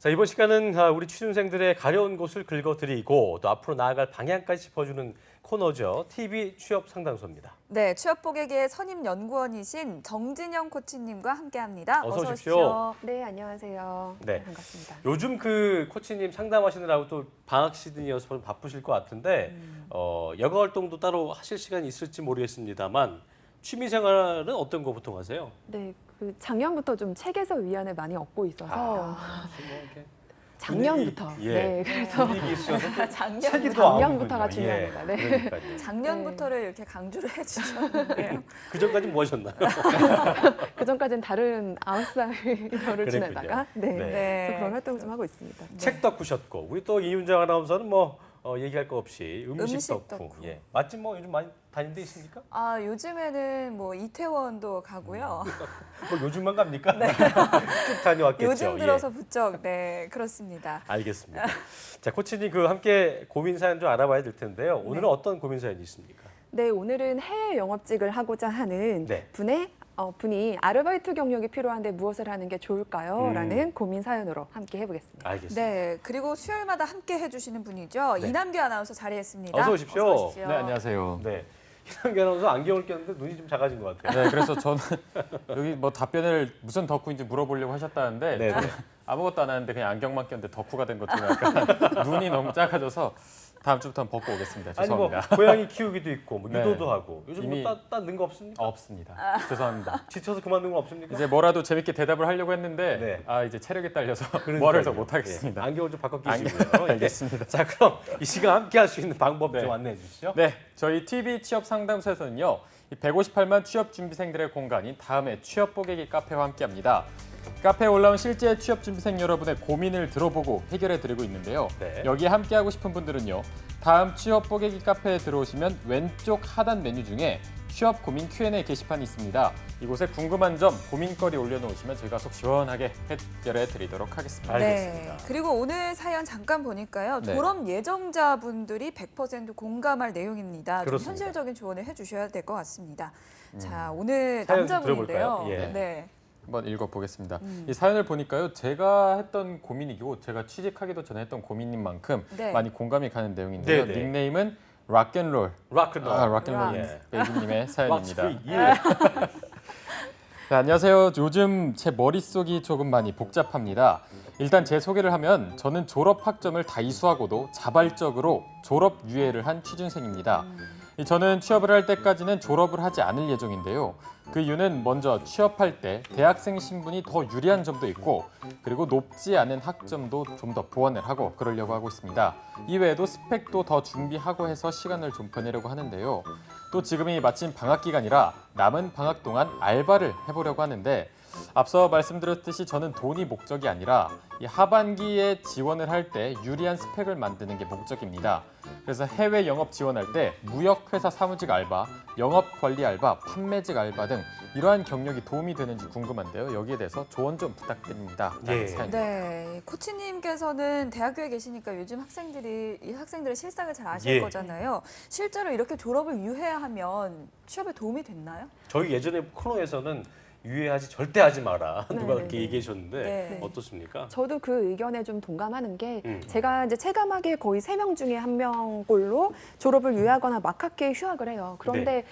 자, 이번 시간은 우리 취준생들의 가려운 곳을 긁어드리고 또 앞으로 나아갈 방향까지 짚어주는 코너죠. TV 취업 상담소입니다. 네, 취업 보객의 선임 연구원이신 정진영 코치님과 함께합니다. 어서 오십시오. 네, 안녕하세요. 네. 반갑습니다. 요즘 그 코치님 상담하시느라고 또 방학 시즌이어서 바쁘실 것 같은데 여가 활동도 따로 하실 시간이 있을지 모르겠습니다만 취미 생활은 어떤 거 보통 하세요? 네, 그 작년부터 좀 책에서 위안을 많이 얻고 있어서 뭐 이렇게 작년부터. 분위기, 예. 네, 그래서 분위기 있으셔서 또 책이 더 작년부터가 나오는군요. 중요합니다. 네. 그러니까요. 작년부터를 이렇게 강조를 해주셨는데요. 그 전까지 뭐 하셨나요? 그 전까지는 다른 9살을 지내다가 네. 네. 그래서 그런 활동을 좀 하고 있습니다. 책 덕후셨고 우리 또 이윤정 아나운서는 뭐 얘기할 거 없이 음식 음식 덕후. 덕후. 예. 맛집 뭐 요즘 많이 다니는 데 있습니까? 아, 요즘에는 뭐 이태원도 가고요. 뭐 요즘만 갑니까? 쭉 다녀왔겠죠. 요즘 들어서 부쩍 네, 그렇습니다. 알겠습니다. 자, 코치님 그 함께 고민 사연 좀 알아봐야 될 텐데요. 오늘은 네. 어떤 고민 사연이 있습니까? 네, 오늘은 해외 영업직을 하고자 하는 네. 분이 아르바이트 경력이 필요한데 무엇을 하는 게 좋을까요? 라는 고민 사연으로 함께 해보겠습니다. 알겠습니다. 네, 그리고 수요일마다 함께 해주시는 분이죠. 네. 이남규 아나운서 자리했습니다. 어서 오십시오. 네, 안녕하세요. 네. 이남규 아나운서 안경을 꼈는데 눈이 좀 작아진 것 같아요. 네, 그래서 저는 여기 뭐 답변을 무슨 덕후인지 물어보려고 하셨다는데 네, 저는 아무것도 안 하는데 그냥 안경만 꼈는데 덕후가 된 것처럼 약간 눈이 너무 작아져서 다음 주부터는 벗고 오겠습니다. 아니 뭐 죄송합니다. 고양이 키우기도 있고 뭐 네. 유도도 하고 요즘 이미- 뭐딴는 거 없습니까? 없습니다. 죄송합니다. 지쳐서 그만둔 건 없습니까? 이제 뭐라도 재밌게 대답을 하려고 했는데 네. 아 이제 체력이 딸려서 그러니까요. 뭐를 더 못하겠습니다. 예, 안경을 좀 바꿔 끼시고요. 예. 알겠습니다. 자, 그럼 이 시간 함께 할 수 있는 방법 네. 좀 안내해 주시죠. 네, 저희 TV 취업 상담소에서는요, 이 158만 취업 준비생들의 공간인 다음의 취업 보객이 카페와 함께합니다. 카페에 올라온 실제 취업 준비생 여러분의 고민을 들어보고 해결해 드리고 있는데요. 네. 여기에 함께하고 싶은 분들은요, 다음 취업 보객이 카페에 들어오시면 왼쪽 하단 메뉴 중에 취업 고민 Q&A 게시판이 있습니다. 이곳에 궁금한 점, 고민거리 올려놓으시면 저희가 속 시원하게 해결해 드리도록 하겠습니다. 알겠습니다. 네. 그리고 오늘 사연 잠깐 보니까요. 네. 졸업 예정자분들이 100% 공감할 내용입니다. 좀 그렇습니다. 현실적인 조언을 해주셔야 될 것 같습니다. 자, 오늘 사연 남자분인데요. 들어볼까요? 예. 네. 한번 읽어보겠습니다. 이 사연을 보니까요, 제가 했던 고민이고 제가 취직하기도 전에 했던 고민인 만큼 네. 많이 공감이 가는 내용인데요. 네네. 닉네임은 락앤롤, 락앤롤. 락앤롤 예. 베이비님의 사연입니다. 락스트릿. 예. 네, 안녕하세요. 요즘 제 머릿속이 조금 많이 복잡합니다. 일단 제 소개를 하면 저는 졸업 학점을 다 이수하고도 자발적으로 졸업 유예를 한 취준생입니다. 저는 취업을 할 때까지는 졸업을 하지 않을 예정인데요. 그 이유는 먼저 취업할 때 대학생 신분이 더 유리한 점도 있고 그리고 높지 않은 학점도 좀 더 보완을 하고 그러려고 하고 있습니다. 이외에도 스펙도 더 준비하고 해서 시간을 좀 보내려고 하는데요. 또 지금이 마침 방학 기간이라 남은 방학 동안 알바를 해보려고 하는데 앞서 말씀드렸듯이 저는 돈이 목적이 아니라 이 하반기에 지원을 할 때 유리한 스펙을 만드는 게 목적입니다. 그래서 해외 영업 지원할 때 무역회사 사무직 알바, 영업관리 알바, 판매직 알바 등 이러한 경력이 도움이 되는지 궁금한데요. 여기에 대해서 조언 좀 부탁드립니다. 예. 네, 코치님께서는 대학교에 계시니까 요즘 이 학생들의 실상을 잘 아실 예. 거잖아요. 실제로 이렇게 졸업을 유예하면 취업에 도움이 됐나요? 저희 예전에 코너에서는 유예하지 절대 하지 마라. 누가 네, 그렇게 네. 얘기하셨는데 네. 어떻습니까? 저도 그 의견에 좀 동감하는 게 음. 제가 이제 체감하기에 거의 3명 중에 1명꼴로 졸업을 유예하거나 막학기에 휴학을 해요. 그런데 네.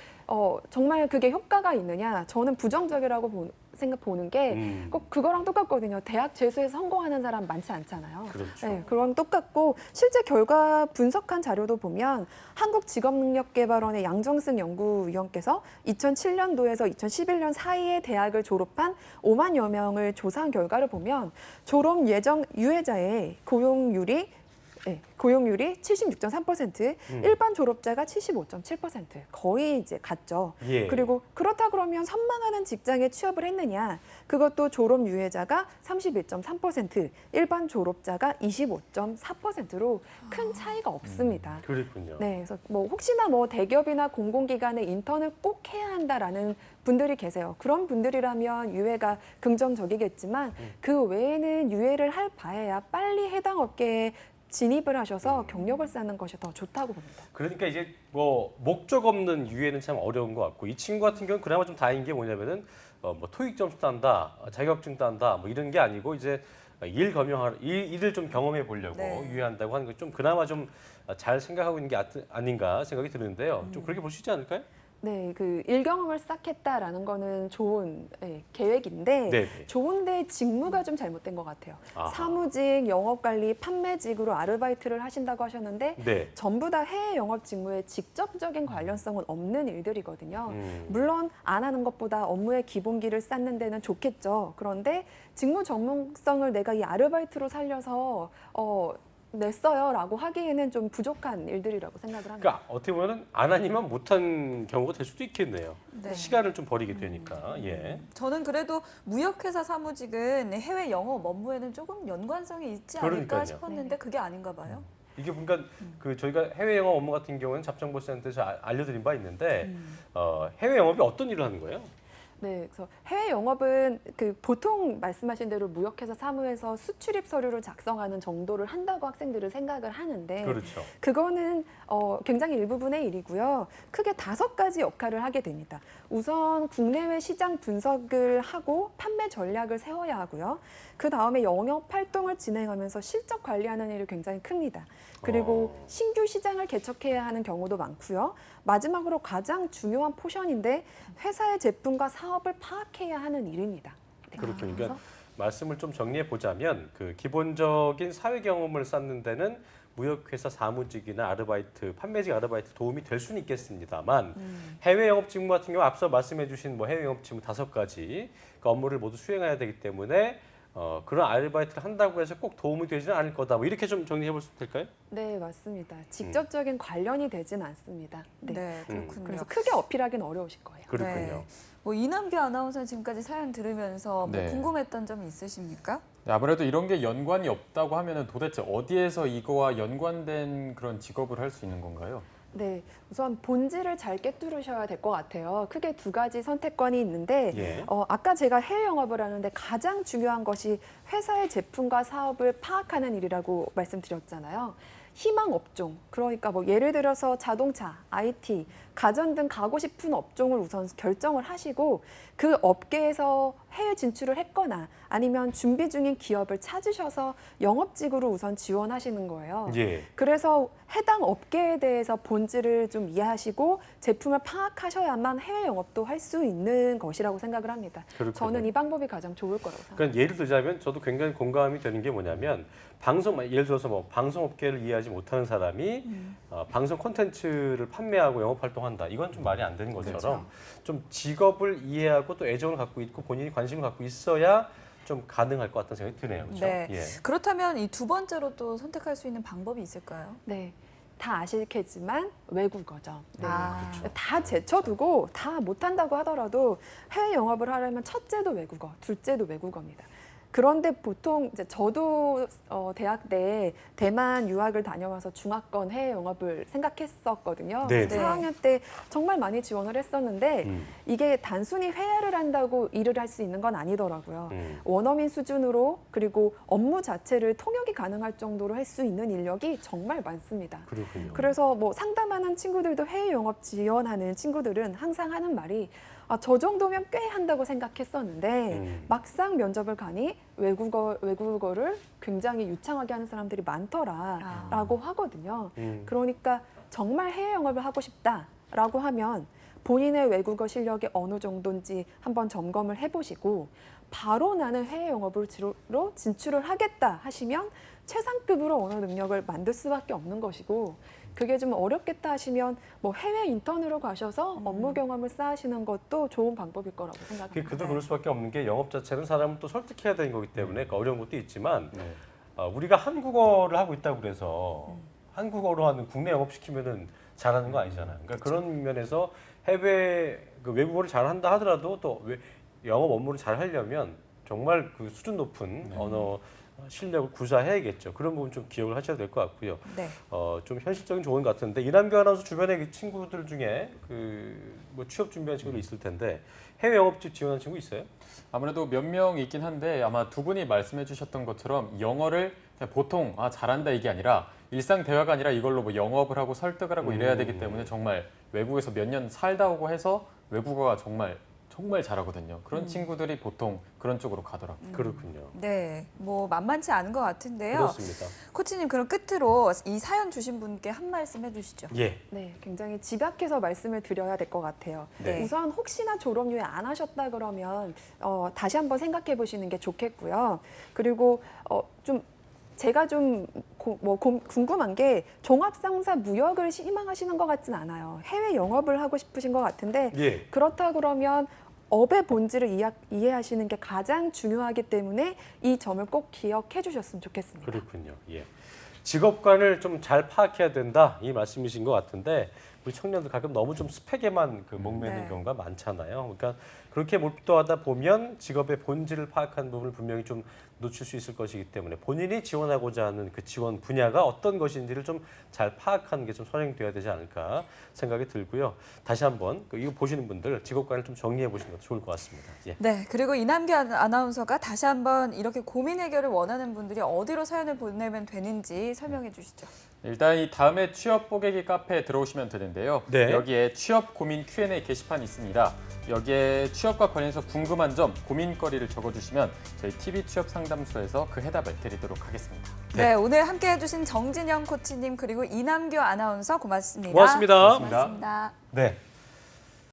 정말 그게 효과가 있느냐? 저는 부정적이라고 보는 게 꼭 그거랑 똑같거든요. 대학 재수에서 성공하는 사람 많지 않잖아요. 그렇죠. 네, 그런 똑같고 실제 결과 분석한 자료도 보면 한국직업능력개발원의 양정승 연구위원께서 2007년도에서 2011년 사이에 대학을 졸업한 5만여 명을 조사한 결과를 보면 졸업 예정 유예자의 고용률이 76.3%, 일반 졸업자가 75.7%, 거의 이제 같죠. 예. 그리고 그렇다 그러면 선망하는 직장에 취업을 했느냐? 그것도 졸업 유예자가 31.3%, 일반 졸업자가 25.4%로 큰 차이가 없습니다. 그렇군요. 네, 그래서 뭐 혹시나 뭐 대기업이나 공공기관에 인턴을 꼭 해야 한다라는 분들이 계세요. 그런 분들이라면 유예가 긍정적이겠지만 그 외에는 유예를 할 바에야 빨리 해당 업계에 진입을 하셔서 경력을 쌓는 것이 더 좋다고 봅니다. 그러니까 이제 뭐 목적 없는 유예는 참 어려운 것 같고 이 친구 같은 경우는 그나마 좀 다행인 게 뭐냐면은 뭐 토익 점수 딴다, 자격증 딴다 뭐 이런 게 아니고 이제 일을 좀 경험해 보려고 네. 유예한다고 하는 거 좀 그나마 좀 잘 생각하고 있는 게 아닌가 생각이 드는데요. 좀 그렇게 볼 수 있지 않을까요? 네, 그 일경험을 쌓겠다라는 거는 좋은 계획인데 네. 좋은데 직무가 좀 잘못된 것 같아요. 아하. 사무직, 영업관리, 판매직으로 아르바이트를 하신다고 하셨는데 네. 전부 다 해외 영업 직무에 직접적인 관련성은 없는 일들이거든요. 음. 물론 안 하는 것보다 업무의 기본기를 쌓는 데는 좋겠죠. 그런데 직무 전문성을 내가 이 아르바이트로 살려서 냈어요라고 하기에는 좀 부족한 일들이라고 생각을 합니다. 그러니까 어떻게 보면 안 하니만 못한 경우가 될 수도 있겠네요. 네. 시간을 좀 버리게 되니까. 예. 저는 그래도 무역회사 사무직은 해외 영업 업무에는 조금 연관성이 있지 않을까 그러니까요. 싶었는데 그게 아닌가 봐요. 이게 그러니까 그 저희가 해외 영업 업무 같은 경우는 잡정보센터에서 알려드린 바 있는데 해외 영업이 어떤 일을 하는 거예요? 네, 그래서 해외 영업은 그 보통 말씀하신 대로 무역회사 사무에서 수출입 서류를 작성하는 정도를 한다고 학생들은 생각을 하는데 그렇죠. 그거는 굉장히 일부분의 일이고요. 크게 5가지 역할을 하게 됩니다. 우선 국내외 시장 분석을 하고 판매 전략을 세워야 하고요. 그 다음에 영업 활동을 진행하면서 실적 관리하는 일이 굉장히 큽니다. 그리고 신규 시장을 개척해야 하는 경우도 많고요. 마지막으로 가장 중요한 포션인데 회사의 제품과 사업을 파악해야 하는 일입니다. 네. 그렇군요. 그래서 그러니까 말씀을 좀 정리해 보자면 그 기본적인 사회 경험을 쌓는 데는 무역회사 사무직이나 아르바이트, 판매직 아르바이트 도움이 될 수는 있겠습니다만 해외 영업 직무 같은 경우 앞서 말씀해 주신 뭐 해외 영업 직무 5가지 그 업무를 모두 수행해야 되기 때문에 그런 아르바이트를 한다고 해서 꼭 도움이 되지는 않을 거다. 뭐 이렇게 좀 정리해 볼 수 될까요? 네, 맞습니다. 직접적인 관련이 되진 않습니다. 네. 네, 그렇군요. 그래서 크게 어필하기는 어려우실 거예요. 그렇군요. 네. 뭐 이남규 아나운서는 지금까지 사연 들으면서 뭐 네. 궁금했던 점이 있으십니까? 아무래도 이런 게 연관이 없다고 하면은 도대체 어디에서 이거와 연관된 그런 직업을 할 수 있는 건가요? 네, 우선 본질을 잘 꿰뚫으셔야 될 것 같아요. 크게 2가지 선택권이 있는데 예. 아까 제가 해외 영업을 하는데 가장 중요한 것이 회사의 제품과 사업을 파악하는 일이라고 말씀드렸잖아요. 희망 업종, 그러니까 뭐 예를 들어서 자동차, IT, 가전 등 가고 싶은 업종을 우선 결정을 하시고 그 업계에서 해외 진출을 했거나 아니면 준비 중인 기업을 찾으셔서 영업직으로 우선 지원하시는 거예요. 예. 그래서 해당 업계에 대해서 본질을 좀 이해하시고 제품을 파악하셔야만 해외 영업도 할 수 있는 것이라고 생각을 합니다. 그렇군요. 저는 이 방법이 가장 좋을 거라고 생각합니다. 그러니까 예를 들자면 저도 굉장히 공감이 되는 게 뭐냐면 예를 들어서 뭐 방송업계를 이해하지 못하는 사람이 방송 콘텐츠를 판매하고 영업 활동한다. 이건 좀 말이 안 되는 것처럼 좀 직업을 이해하고 또 애정을 갖고 있고 본인이 관심을 갖고 있어야 좀 가능할 것 같다는 생각이 드네요. 그렇죠? 네. 예. 그렇다면 이 두 번째로 또 선택할 수 있는 방법이 있을까요? 네, 다 아시겠지만 외국어죠. 네. 그렇죠. 다 제쳐두고 다 못한다고 하더라도 해외 영업을 하려면 첫째도 외국어, 둘째도 외국어입니다. 그런데 보통 이제 저도 대학 때 대만 유학을 다녀와서 중화권 해외 영업을 생각했었거든요. 네. 4학년 때 정말 많이 지원을 했었는데 이게 단순히 회화를 한다고 일을 할 수 있는 건 아니더라고요. 원어민 수준으로 그리고 업무 자체를 통역이 가능할 정도로 할 수 있는 인력이 정말 많습니다. 그렇군요. 그래서 뭐 상담하는 친구들도 해외 영업 지원하는 친구들은 항상 하는 말이 저 정도면 꽤 한다고 생각했었는데 막상 면접을 가니 외국어를 굉장히 유창하게 하는 사람들이 많더라라고 하거든요. 그러니까 정말 해외 영업을 하고 싶다라고 하면 본인의 외국어 실력이 어느 정도인지 한번 점검을 해보시고 바로 나는 해외 영업으로 진출을 하겠다 하시면 최상급으로 언어 능력을 만들 수밖에 없는 것이고 그게 좀 어렵겠다 하시면 뭐 해외 인턴으로 가셔서 업무 경험을 쌓으시는 것도 좋은 방법일 거라고 생각합니다. 그도 그럴 수밖에 없는 게 영업 자체는 사람을 또 설득해야 되는 거기 때문에 그러니까 어려운 것도 있지만 우리가 한국어를 하고 있다고 그래서 한국어로 하는 국내 영업 시키면은 잘하는 거 아니잖아요. 그러니까 그런 면에서 해외 외국어를 잘한다 하더라도 또 영업 업무를 잘 하려면 정말 그 수준 높은 언어 실력을 구사해야겠죠. 그런 부분 좀 기억을 하셔야 될 것 같고요. 네. 좀 현실적인 조언 같은데 이남규 아나운서 주변에 그 친구들 중에 뭐 취업 준비하는 친구도 있을 텐데 해외 영업직 지원하는 친구 있어요? 아무래도 몇 명 있긴 한데 아마 두 분이 말씀해 주셨던 것처럼 영어를 그냥 보통 잘한다 이게 아니라 일상 대화가 아니라 이걸로 뭐 영업을 하고 설득을 하고 이래야 되기 때문에 정말 외국에서 몇 년 살다 오고 해서 외국어가 정말 정말 잘하거든요. 그런 친구들이 보통 그런 쪽으로 가더라고요. 그렇군요. 네, 뭐 만만치 않은 것 같은데요. 그렇습니다. 코치님 그럼 끝으로 이 사연 주신 분께 한 말씀 해주시죠. 예. 네, 굉장히 집약해서 말씀을 드려야 될 것 같아요. 네. 우선 혹시나 졸업 유예 안 하셨다 그러면 다시 한번 생각해 보시는 게 좋겠고요. 그리고 좀 제가 좀 궁금한 게 종합상사 무역을 희망하시는 것 같진 않아요. 해외 영업을 하고 싶으신 것 같은데 예. 그렇다 그러면 업의 본질을 이해하시는 게 가장 중요하기 때문에 이 점을 꼭 기억해 주셨으면 좋겠습니다. 그렇군요. 예. 직업관을 좀 잘 파악해야 된다 이 말씀이신 것 같은데 우리 청년들 가끔 너무 좀 스펙에만 그 목매는 네. 경우가 많잖아요. 그러니까 그렇게 몰두하다 보면 직업의 본질을 파악하는 부분을 분명히 좀 놓칠 수 있을 것이기 때문에 본인이 지원하고자 하는 그 지원 분야가 어떤 것인지를 좀 잘 파악하는 게 좀 선행돼야 되지 않을까 생각이 들고요. 다시 한번 이거 보시는 분들 직업관을 좀 정리해 보시는 것도 좋을 것 같습니다. 예. 네, 그리고 이남규 아나운서가 다시 한번 이렇게 고민 해결을 원하는 분들이 어디로 사연을 보내면 되는지 설명해 주시죠. 일단 이 다음에 취업 뽀개기 카페에 들어오시면 되는데요. 네. 여기에 취업 고민 Q&A 게시판이 있습니다. 여기에 취업과 관련해서 궁금한 점, 고민거리를 적어주시면 저희 TV 취업 상담소에서 그 해답을 드리도록 하겠습니다. 네, 오늘 함께 해주신 정진영 코치님 그리고 이남규 아나운서 고맙습니다. 고맙습니다. 고맙습니다. 네.